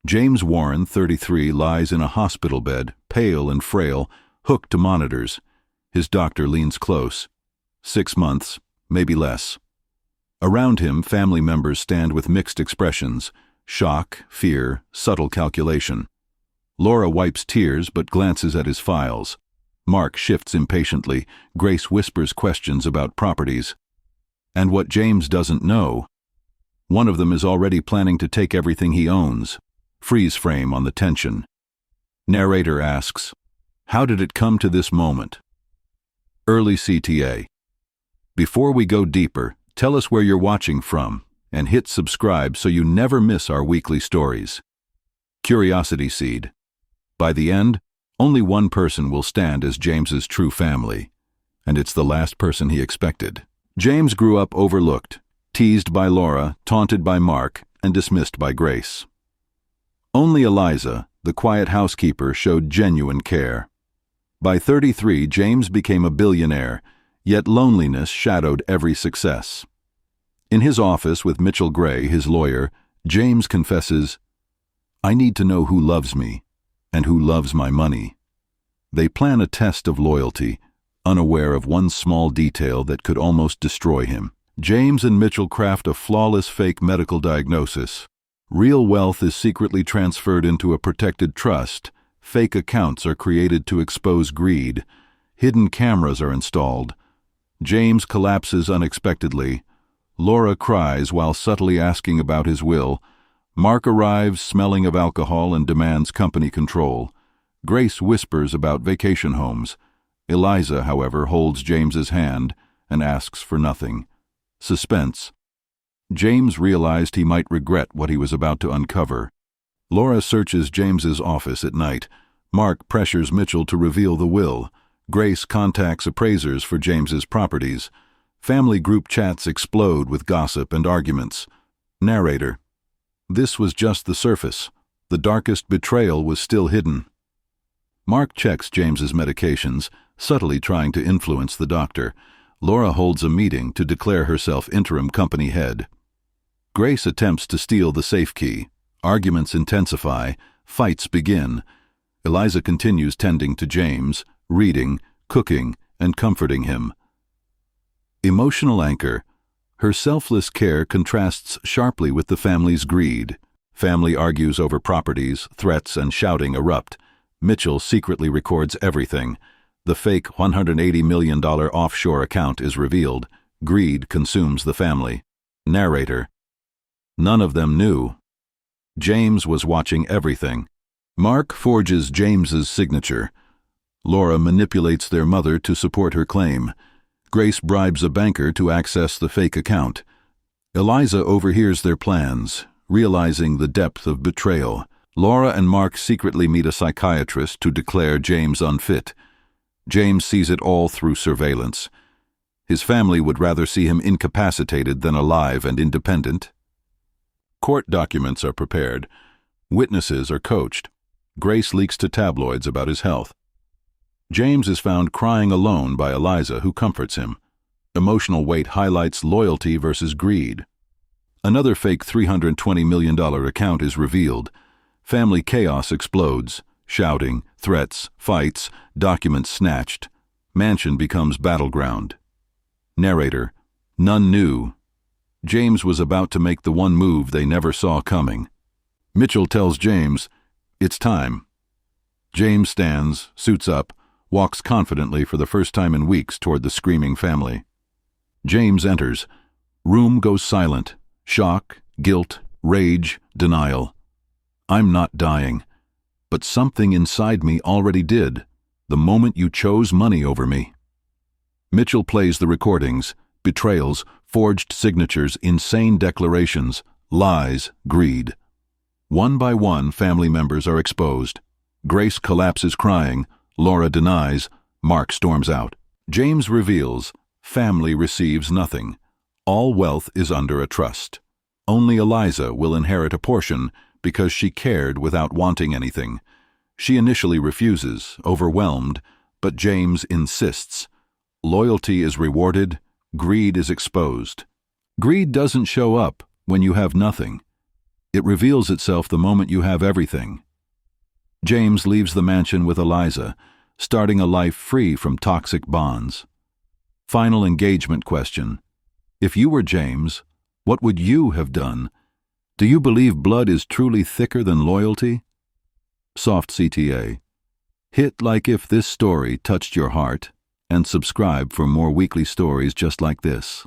James Warren, 33, lies in a hospital bed, pale and frail, hooked to monitors. His doctor leans close. 6 months, maybe less. Around him, family members stand with mixed expressions: shock, fear, subtle calculation. Laura wipes tears but glances at his files. Mark shifts impatiently. Grace whispers questions about properties. And what James doesn't know, one of them is already planning to take everything he owns. Freeze frame on the tension. Narrator asks, "How did it come to this moment?" Early CTA. Before we go deeper, tell us where you're watching from, and hit subscribe so you never miss our weekly stories. Curiosity seed. By the end, only one person will stand as James's true family, and it's the last person he expected. James grew up overlooked, teased by Laura, taunted by Mark, and dismissed by Grace. Only Eliza, the quiet housekeeper, showed genuine care. By 33, James became a billionaire, yet loneliness shadowed every success. In his office with Mitchell Gray, his lawyer, James confesses, "I need to know who loves me and who loves my money." They plan a test of loyalty, unaware of one small detail that could almost destroy him. James and Mitchell craft a flawless fake medical diagnosis. Real wealth is secretly transferred into a protected trust. Fake accounts are created to expose greed. Hidden cameras are installed. James collapses unexpectedly. Laura cries while subtly asking about his will. Mark arrives smelling of alcohol and demands company control. Grace whispers about vacation homes. Eliza, however, holds James's hand and asks for nothing. Suspense. James realized he might regret what he was about to uncover. Laura searches James's office at night. Mark pressures Mitchell to reveal the will. Grace contacts appraisers for James's properties. Family group chats explode with gossip and arguments. Narrator. This was just the surface. The darkest betrayal was still hidden. Mark checks James's medications, subtly trying to influence the doctor. Laura holds a meeting to declare herself interim company head. Grace attempts to steal the safe key. Arguments intensify. Fights begin. Eliza continues tending to James, reading, cooking, and comforting him. Emotional anchor. Her selfless care contrasts sharply with the family's greed. Family argues over properties, threats and shouting erupt. Mitchell secretly records everything. The fake $180 million offshore account is revealed. Greed consumes the family. Narrator. None of them knew. James was watching everything. Mark forges James's signature. Laura manipulates their mother to support her claim. Grace bribes a banker to access the fake account. Eliza overhears their plans, realizing the depth of betrayal. Laura and Mark secretly meet a psychiatrist to declare James unfit. James sees it all through surveillance. His family would rather see him incapacitated than alive and independent. Court documents are prepared. Witnesses are coached. Grace leaks to tabloids about his health. James is found crying alone by Eliza, who comforts him. Emotional weight highlights loyalty versus greed. Another fake $320 million account is revealed. Family chaos explodes. Shouting, threats, fights, documents snatched. Mansion becomes battleground. Narrator. None knew. James was about to make the one move they never saw coming. Mitchell tells James, "It's time." James stands, suits up, walks confidently for the first time in weeks toward the screaming family. James enters. Room goes silent. Shock, guilt, rage, denial. I'm not dying. But something inside me already did, the moment you chose money over me. Mitchell plays the recordings, betrayals, forged signatures, insane declarations, lies, greed. One by one, family members are exposed. Grace collapses crying. Laura denies. Mark storms out. James reveals, family receives nothing. All wealth is under a trust. Only Eliza will inherit a portion because she cared without wanting anything. She initially refuses, overwhelmed, but James insists. Loyalty is rewarded, greed is exposed. Greed doesn't show up when you have nothing. It reveals itself the moment you have everything. James leaves the mansion with Eliza, starting a life free from toxic bonds. Final engagement question. If you were James, what would you have done? Do you believe blood is truly thicker than loyalty? Soft CTA. Hit like if this story touched your heart, and subscribe for more weekly stories just like this.